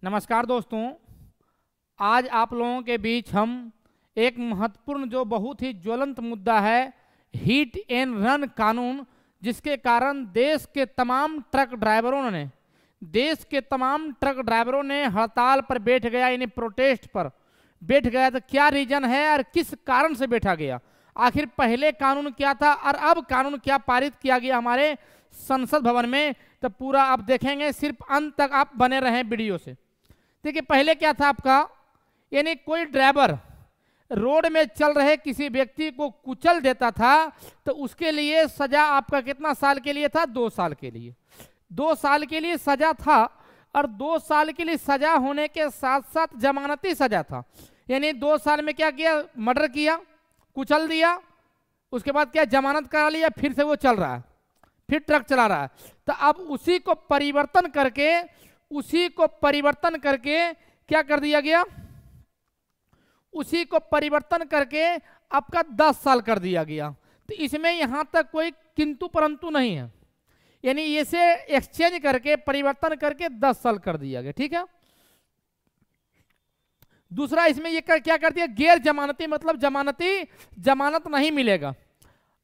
नमस्कार दोस्तों, आज आप लोगों के बीच हम एक महत्वपूर्ण जो बहुत ही ज्वलंत मुद्दा है हिट एंड रन कानून, जिसके कारण देश के तमाम ट्रक ड्राइवरों ने हड़ताल पर बैठ गया, यानी प्रोटेस्ट पर बैठ गया। तो क्या रीजन है और किस कारण से बैठा गया, आखिर पहले कानून क्या था और अब कानून क्या पारित किया गया हमारे संसद भवन में, तो पूरा आप देखेंगे। सिर्फ अंत तक आप बने रहें वीडियो से। देखिए पहले क्या था आपका, यानी कोई ड्राइवर रोड में चल रहे किसी व्यक्ति को कुचल देता था तो उसके लिए सजा आपका कितना साल के लिए था? 2 साल के लिए। 2 साल के लिए सजा था और 2 साल के लिए सजा होने के साथ साथ जमानती सजा था। यानी 2 साल में क्या किया? मर्डर किया, कुचल दिया, उसके बाद क्या जमानत करा लिया, फिर से वो चल रहा है, फिर ट्रक चला रहा है। तो अब उसी को परिवर्तन करके क्या कर दिया गया? उसी को परिवर्तन करके आपका 10 साल कर दिया गया। तो इसमें यहां तक कोई किंतु परंतु नहीं है, यानी इसे एक्सचेंज करके परिवर्तन करके 10 साल कर दिया गया। ठीक है। दूसरा इसमें ये क्या कर दिया? गैर जमानती, मतलब जमानत नहीं मिलेगा।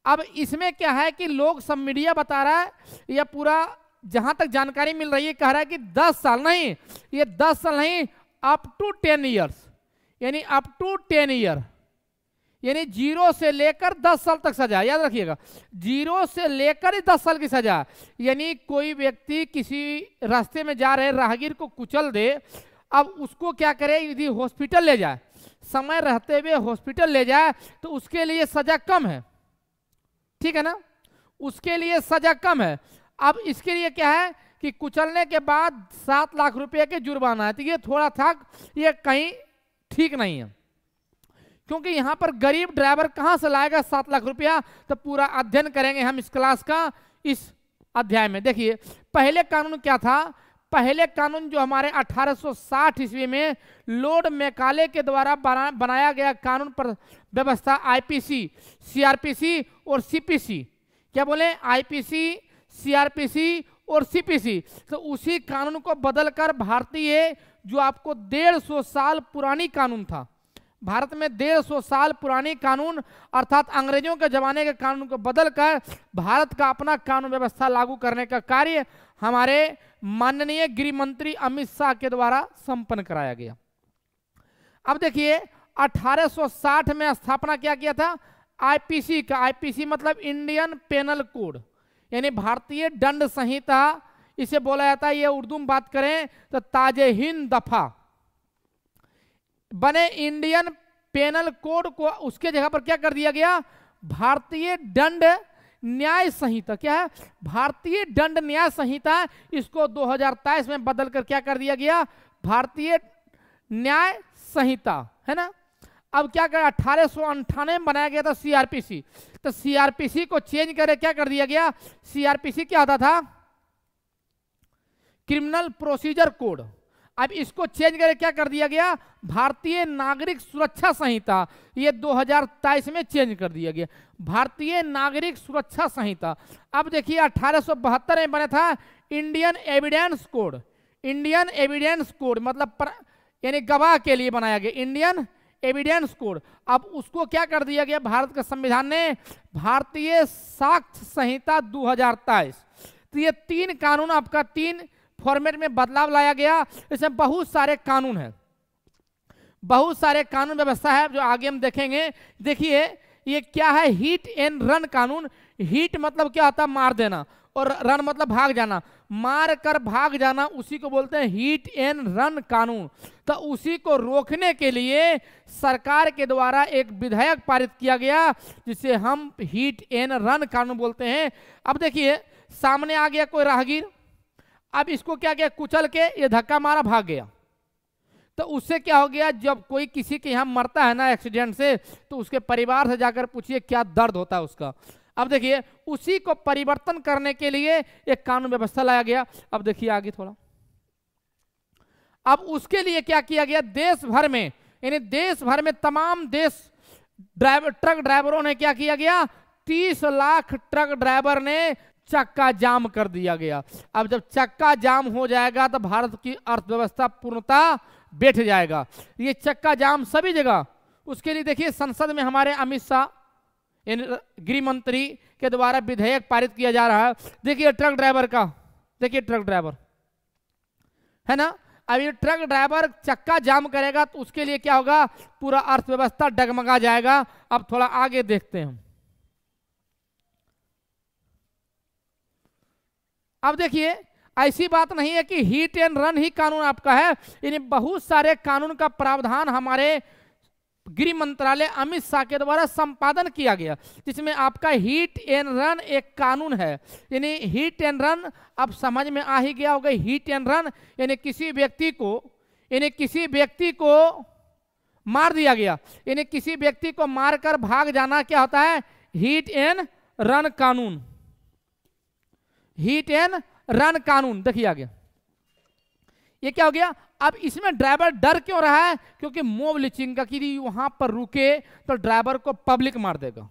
अब इसमें क्या है कि लोग सब मीडिया बता रहा है, या पूरा जहां तक जानकारी मिल रही है कह रहा है कि 10 साल नहीं, ये 10 साल नहीं, अप टू 10 ईयर्स, यानी अप टू 10 ईयर, यानी 0 से लेकर 10 साल तक सजा। याद रखिएगा, 0 से लेकर 10 साल की सजा। यानी कोई व्यक्ति किसी रास्ते में जा रहे राहगीर को कुचल दे, अब उसको क्या करे? यदि हॉस्पिटल ले जाए, समय रहते हुए हॉस्पिटल ले जाए, तो उसके लिए सजा कम है। ठीक है ना, उसके लिए सजा कम है। अब इसके लिए क्या है कि कुचलने के बाद 7 लाख रुपए के जुर्माना है। तो ये थोड़ा था, ये कहीं ठीक नहीं है, क्योंकि यहां पर गरीब ड्राइवर कहां से लाएगा 7 लाख रुपया? तो पूरा अध्ययन करेंगे हम इस क्लास का, इस अध्याय में। देखिए पहले कानून क्या था। पहले कानून जो हमारे 1860 ईस्वी में लॉर्ड मैकाले के द्वारा बनाया गया कानून पर व्यवस्था, आईपीसी, सीआरपीसी और सीपीसी, क्या बोले? आईपीसी, सीआरपीसी और सीपीसी। तो उसी कानून को बदलकर भारतीय, जो आपको 150 साल पुरानी कानून था, भारत में 150 साल पुरानी कानून अर्थात अंग्रेजों के जमाने के कानून को बदलकर भारत का अपना कानून व्यवस्था लागू करने का कार्य हमारे माननीय गृह मंत्री अमित शाह के द्वारा संपन्न कराया गया। अब देखिए 1860 में स्थापना क्या किया था? आईपीसी का। आईपीसी मतलब इंडियन पेनल कोड, यानी भारतीय दंड संहिता इसे बोला जाता है। ये उर्दू में बात करें तो ताजे हिंद दफा बने इंडियन पेनल कोड को, उसके जगह पर क्या कर दिया गया? भारतीय दंड न्याय संहिता। क्या है? भारतीय दंड न्याय संहिता। इसको 2023 में बदलकर क्या कर दिया गया? भारतीय न्याय संहिता, है ना। अब क्या कर 1898 में बनाया गया था सीआरपीसी। तो सीआरपीसी को चेंज करके क्या कर दिया गया? सीआरपीसी क्या होता था? Criminal procedure code. अब इसको चेंज करके क्या कर दिया गया? भारतीय नागरिक सुरक्षा संहिता। ये 2023 में चेंज कर दिया गया, भारतीय नागरिक सुरक्षा संहिता। अब देखिए 1872 में बना था Indian evidence code. Indian evidence code मतलब यानी गवाह के लिए बनाया गया इंडियन एविडेंस कोड। अब उसको क्या कर दिया गया भारत के संविधान ने? भारतीय साक्ष्य संहिता 2023। तो ये 3 कानून आपका 3 फॉर्मेट में बदलाव लाया गया। इसमें बहुत सारे कानून हैं, बहुत सारे कानून व्यवस्था है जो आगे हम देखेंगे। देखिए ये क्या है? हिट एंड रन कानून। हिट मतलब क्या होता है? मार देना, और रन मतलब भाग जाना, मार कर भाग जाना, उसी को बोलते हैं हिट एंड रन कानून। तो उसी को रोकने के लिए सरकार के द्वारा एक विधेयक पारित किया गया, जिसे हम हिट एंड रन कानून बोलते हैं। अब देखिए सामने आ गया कोई राहगीर, अब इसको क्या किया? कुचल के ये धक्का मारा, भाग गया। तो उससे क्या हो गया? जब कोई किसी के यहाँ मरता है ना एक्सीडेंट से, तो उसके परिवार से जाकर पूछिए क्या दर्द होता है उसका। अब देखिए उसी को परिवर्तन करने के लिए एक कानून व्यवस्था लाया गया। अब देखिए आगे थोड़ा। अब उसके लिए क्या किया गया? देश भर में, यानी देश भर में तमाम ट्रक ड्राइवरों ने क्या किया गया? 30 लाख ट्रक ड्राइवर ने चक्का जाम कर दिया गया। अब जब चक्का जाम हो जाएगा तो भारत की अर्थव्यवस्था पूर्णतः बैठ जाएगा। ये चक्का जाम सभी जगह। उसके लिए देखिए संसद में हमारे अमित शाह गृह मंत्री के द्वारा विधेयक पारित किया जा रहा है। देखिए ट्रक ड्राइवर का, देखिए ट्रक ड्राइवर है ना, अब ये ट्रक ड्राइवर चक्का जाम करेगा तो उसके लिए क्या होगा, पूरा अर्थव्यवस्था डगमगा जाएगा। अब थोड़ा आगे देखते हैं। अब देखिए ऐसी बात नहीं है कि हिट एंड रन ही कानून आपका है, यानी बहुत सारे कानून का प्रावधान हमारे गृह मंत्रालय अमित शाह के द्वारा संपादन किया गया, जिसमें आपका हिट एंड रन एक कानून है। यानी हिट एंड रन अब समझ में आ ही गया होगा। हिट एंड रन यानी किसी व्यक्ति को मार दिया गया, यानी किसी व्यक्ति को मारकर भाग जाना क्या होता है, हिट एंड रन कानून। हिट एंड रन कानून देखिए आगे ये क्या हो गया। अब इसमें ड्राइवर डर क्यों रहा है, क्योंकि मोब लिंचिंग का कि वहां पर रुके तो ड्राइवर को पब्लिक मार देगा,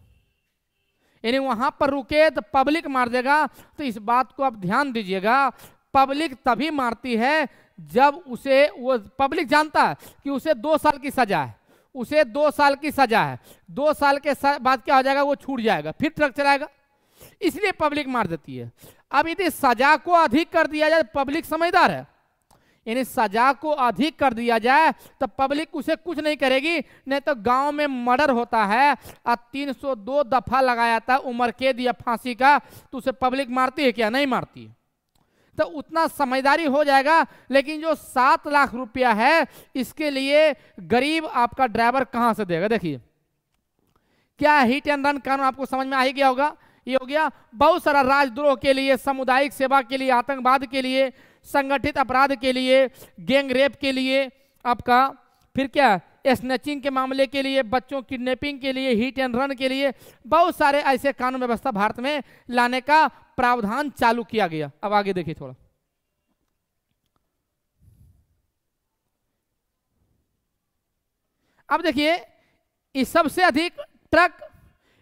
यानी वहां पर रुके तो पब्लिक मार देगा। तो इस बात को आप ध्यान दीजिएगा, पब्लिक तभी मारती है जब उसे, वो पब्लिक जानता है कि उसे 2 साल की सजा है, उसे 2 साल की सजा है, 2 साल के बाद क्या हो जाएगा, वो छूट जाएगा, फिर ट्रक चलाएगा, इसलिए पब्लिक मार देती है। अब यदि सजा को अधिक कर दिया जाए, पब्लिक समझदार है, यानी सजा को अधिक कर दिया जाए तो पब्लिक उसे कुछ नहीं करेगी। नहीं तो गांव में मर्डर होता है और 302 दफा लगाया था उम्र कैद या फांसी का, तो उसे पब्लिक मारती है क्या, नहीं मारती है। तो उतना समझदारी हो जाएगा। लेकिन जो 7 लाख रुपया है इसके लिए गरीब आपका ड्राइवर कहां से देगा। देखिए क्या हिट एंड रन कानून आपको समझ में आ ही गया होगा। ये हो गया बहुत सारा राजद्रोह के लिए, सामुदायिक सेवा के लिए, आतंकवाद के लिए, संगठित अपराध के लिए, गैंग रेप के लिए आपका, फिर क्या स्नैचिंग के मामले के लिए, बच्चों किडनैपिंग के लिए, हिट एंड रन के लिए, बहुत सारे ऐसे कानून व्यवस्था भारत में लाने का प्रावधान चालू किया गया। अब आगे देखिए थोड़ा, अब देखिए इस सबसे अधिक ट्रक,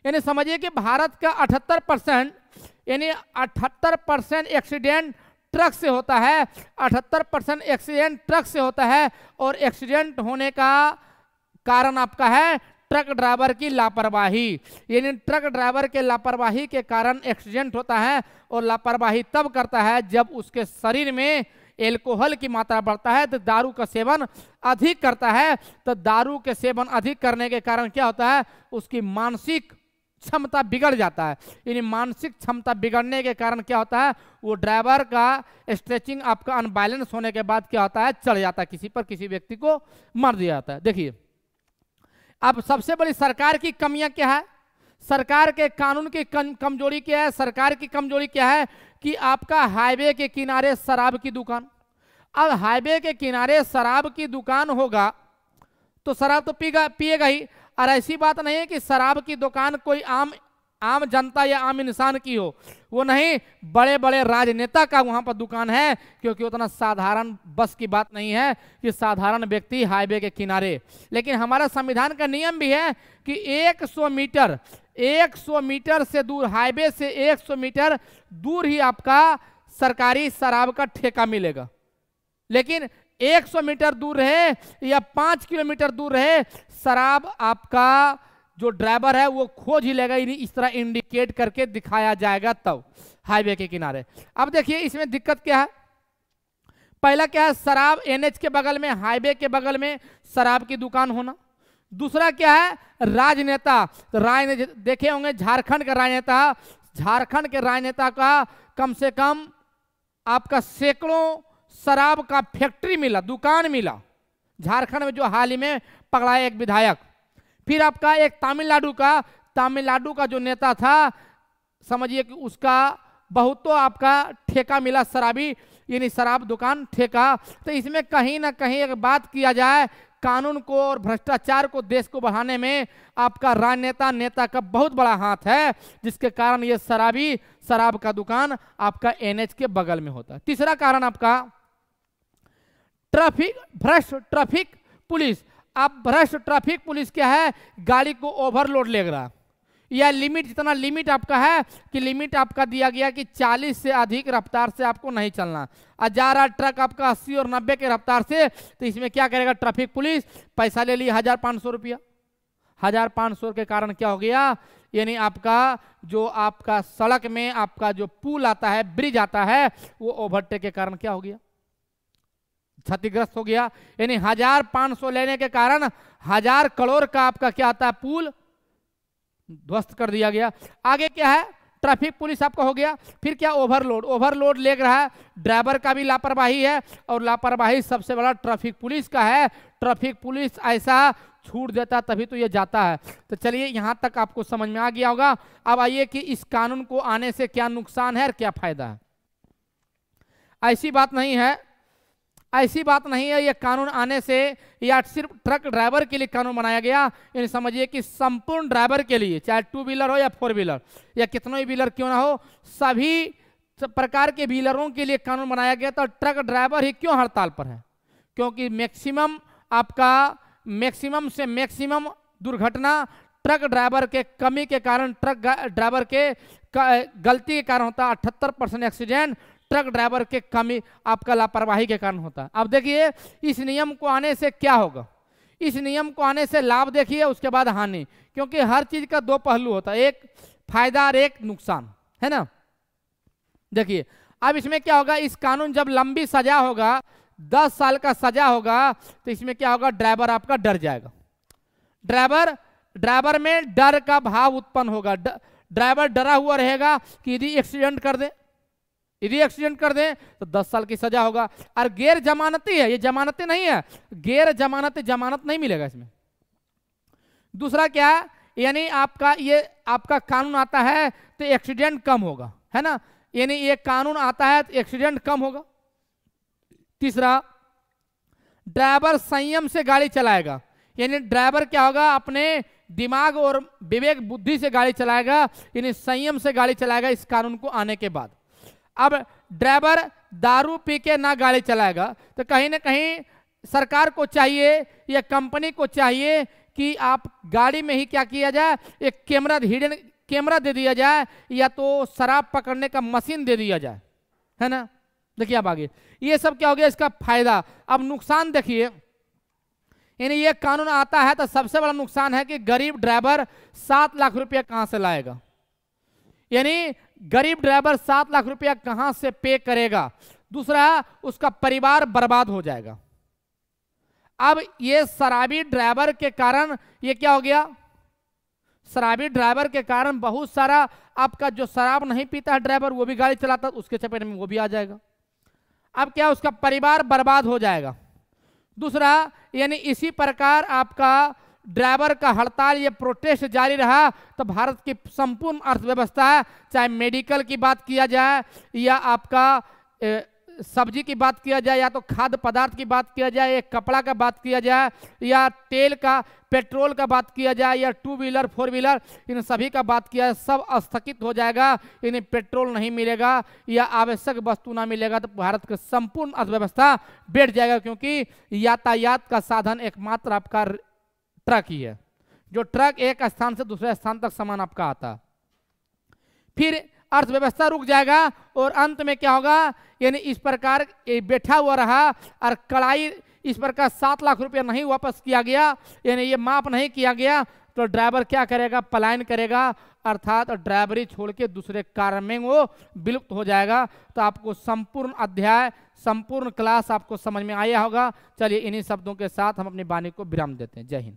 यानी समझिए कि भारत का 78% यानी 78% एक्सीडेंट ट्रक से होता है, 78% एक्सीडेंट ट्रक से होता है। और एक्सीडेंट होने का कारण आपका है ट्रक ड्राइवर की लापरवाही, यानी ट्रक ड्राइवर के लापरवाही के कारण एक्सीडेंट होता है। और लापरवाही तब करता है जब उसके शरीर में एल्कोहल की मात्रा बढ़ता है, तो दारू का सेवन अधिक करता है। तो दारू के सेवन अधिक करने के कारण क्या होता है, उसकी मानसिक क्षमता बिगड़ जाता है। यानी मानसिक क्षमता बिगड़ने के कारण क्या होता है, वो ड्राइवर का स्ट्रेचिंग आपका अनबैलेंस होने के बाद क्या होता है, चढ़ जाता है किसी पर, किसी व्यक्ति को मार दिया जाता है। देखिए अब सबसे बड़ी सरकार की कमियां क्या है, सरकार के कानून की कमजोरी क्या है। सरकार की कमजोरी क्या है कि आपका हाईवे के किनारे शराब की दुकान, अब हाईवे के किनारे शराब की दुकान होगा तो शराब तो पिएगा ही। और ऐसी बात नहीं है कि शराब की दुकान कोई आम जनता या आम इंसान की हो, वो नहीं, बड़े बड़े राजनेता का वहां पर दुकान है। क्योंकि उतना साधारण बस की बात नहीं है कि साधारण व्यक्ति हाईवे के किनारे। लेकिन हमारा संविधान का नियम भी है कि 100 मीटर से दूर, हाईवे से 100 मीटर दूर ही आपका सरकारी शराब का ठेका मिलेगा। लेकिन 100 मीटर दूर रहे या 5 किलोमीटर दूर रहे, शराब आपका जो ड्राइवर है वो खोज ही लेगा, इस तरह इंडिकेट करके दिखाया जाएगा तब हाईवे के किनारे। अब देखिए इसमें दिक्कत क्या है, पहला क्या है, शराब एनएच के बगल में, हाईवे के बगल में शराब की दुकान होना। दूसरा क्या है, राजनेता, देखे होंगे झारखंड का राजनेता, झारखंड के राजनेता का कम से कम आपका सैकड़ों शराब का फैक्ट्री मिला, दुकान मिला झारखंड में, जो हाल ही में पकड़ाया एक विधायक। फिर आपका एक तमिलनाडु का जो नेता था, समझिए कि उसका बहुत तो आपका ठेका मिला शराबी, यानी शराब दुकान ठेका। तो इसमें कहीं ना कहीं एक बात किया जाए, कानून को और भ्रष्टाचार को देश को बढ़ाने में आपका राजनेता नेता का बहुत बड़ा हाथ है, जिसके कारण ये शराब का दुकान आपका एनएच के बगल में होता है। तीसरा कारण आपका भ्रष्ट ट्रैफिक पुलिस। अब भ्रष्ट ट्रैफिक पुलिस क्या है, गाड़ी को ओवरलोड ले रहा, या लिमिट, जितना लिमिट आपका है कि लिमिट आपका दिया गया कि 40 से अधिक रफ्तार से आपको नहीं चलना, और जा रहा ट्रक आपका 80 और 90 के रफ्तार से, तो इसमें क्या करेगा ट्रैफिक पुलिस, पैसा ले लिया 1500 रुपया। 1500 के कारण क्या हो गया, यानी आपका जो आपका सड़क में आपका जो पुल आता है, ब्रिज आता है, वो ओवरटेक के कारण क्या हो गया, क्षतिग्रस्त हो गया। यानी 1500 लेने के कारण 1000 करोड़ का आपका क्या आता है, पुल ध्वस्त कर दिया गया। आगे क्या है, ट्रैफिक पुलिस आपका हो गया। फिर क्या, ओवरलोड, ओवरलोड ले रहा है, ड्राइवर का भी लापरवाही है, और लापरवाही सबसे बड़ा ट्रैफिक पुलिस का है। ट्रैफिक पुलिस ऐसा छूट देता तभी तो ये जाता है। तो चलिए यहाँ तक आपको समझ में आ गया होगा। अब आइए कि इस कानून को आने से क्या नुकसान है और क्या फायदा है। ऐसी बात नहीं है, ऐसी बात नहीं है ये कानून आने से या सिर्फ ट्रक ड्राइवर के लिए कानून बनाया गया। यानी समझिए कि संपूर्ण ड्राइवर के लिए, चाहे 2 व्हीलर हो या 4 व्हीलर या कितनों ही व्हीलर क्यों ना हो, सभी प्रकार के व्हीलरों के लिए कानून बनाया गया। तो ट्रक ड्राइवर ही क्यों हड़ताल पर है, क्योंकि मैक्सिमम आपका मैक्सिमम से मैक्सिमम दुर्घटना ट्रक ड्राइवर के कमी के कारण, ट्रक ड्राइवर के गलती के कारण होता है। 78% एक्सीडेंट ट्रक ड्राइवर के कमी आपका लापरवाही के कारण होता है। अब देखिए इस नियम को आने से क्या होगा, इस नियम को आने से लाभ देखिए, उसके बाद हानि, क्योंकि हर चीज का दो पहलू होता है, एक फायदा और एक नुकसान, है ना। देखिए अब इसमें क्या होगा, इस कानून जब लंबी सजा होगा, 10 साल का सजा होगा, तो इसमें क्या होगा, ड्राइवर आपका डर जाएगा। ड्राइवर में डर का भाव उत्पन्न होगा। ड्राइवर डरा हुआ रहेगा कि यदि एक्सीडेंट कर दे, यदि एक्सीडेंट कर दे तो 10 साल की सजा होगा। और गैर जमानती है, ये जमानती नहीं है, गैर जमानती, जमानत नहीं मिलेगा इसमें। दूसरा क्या है, यानी आपका ये आपका कानून आता है तो एक्सीडेंट कम होगा, है ना, यानी ये कानून आता है तो एक्सीडेंट कम होगा। तीसरा, ड्राइवर संयम से गाड़ी चलाएगा, यानी ड्राइवर क्या होगा, अपने दिमाग और विवेक बुद्धि से गाड़ी चलाएगा, यानी संयम से गाड़ी चलाएगा इस कानून को आने के बाद। अब ड्राइवर दारू पी के ना गाड़ी चलाएगा, तो कहीं ना कहीं सरकार को चाहिए या कंपनी को चाहिए कि आप गाड़ी में ही क्या किया जाए, एक कैमरा, हिडन कैमरा दे दिया जाए, या तो शराब पकड़ने का मशीन दे दिया जाए, है ना। देखिए अब आगे ये सब क्या हो गया, इसका फायदा। अब नुकसान देखिए, यानी ये कानून आता है तो सबसे बड़ा नुकसान है कि गरीब ड्राइवर 7 लाख रुपया कहां से लाएगा, यानी गरीब ड्राइवर 7 लाख रुपया कहां से पे करेगा। दूसरा, उसका परिवार बर्बाद हो जाएगा। अब ये शराबी ड्राइवर के कारण ये क्या हो गया, शराबी ड्राइवर के कारण बहुत सारा आपका जो शराब नहीं पीता है ड्राइवर, वो भी गाड़ी चलाता है, उसके चपेट में वो भी आ जाएगा। अब क्या, उसका परिवार बर्बाद हो जाएगा। दूसरा, यानी इसी प्रकार आपका ड्राइवर का हड़ताल, ये प्रोटेस्ट जारी रहा तो भारत की संपूर्ण अर्थव्यवस्था, चाहे मेडिकल की बात किया जाए या आपका सब्जी की बात किया जाए, या तो खाद्य पदार्थ की बात किया जाए, या कपड़ा का बात किया जाए, या तेल का, पेट्रोल का बात किया जाए, या 2 व्हीलर 4 व्हीलर, इन सभी का बात किया जाए, सब स्थगित हो जाएगा। इन्हें पेट्रोल नहीं मिलेगा या आवश्यक वस्तु ना मिलेगा तो भारत की संपूर्ण अर्थव्यवस्था बैठ जाएगा, क्योंकि यातायात का साधन एकमात्र आपका ट्रक ही है, जो ट्रक एक स्थान से दूसरे स्थान तक सामान आपका आता। फिर अर्थव्यवस्था रुक जाएगा और अंत में क्या होगा, यानी इस प्रकार बैठा हुआ रहा और कड़ाई इस प्रकार 7 लाख रुपया नहीं वापस किया गया, यानी ये माफ नहीं किया गया, तो ड्राइवर क्या करेगा, पलायन करेगा, अर्थात ड्राइवरी छोड़ के दूसरे कार्य में वो विलुप्त हो जाएगा। तो आपको संपूर्ण अध्याय, संपूर्ण क्लास आपको समझ में आया होगा। चलिए इन्हीं शब्दों के साथ हम अपनी वाणी को विराम देते हैं। जय हिंद।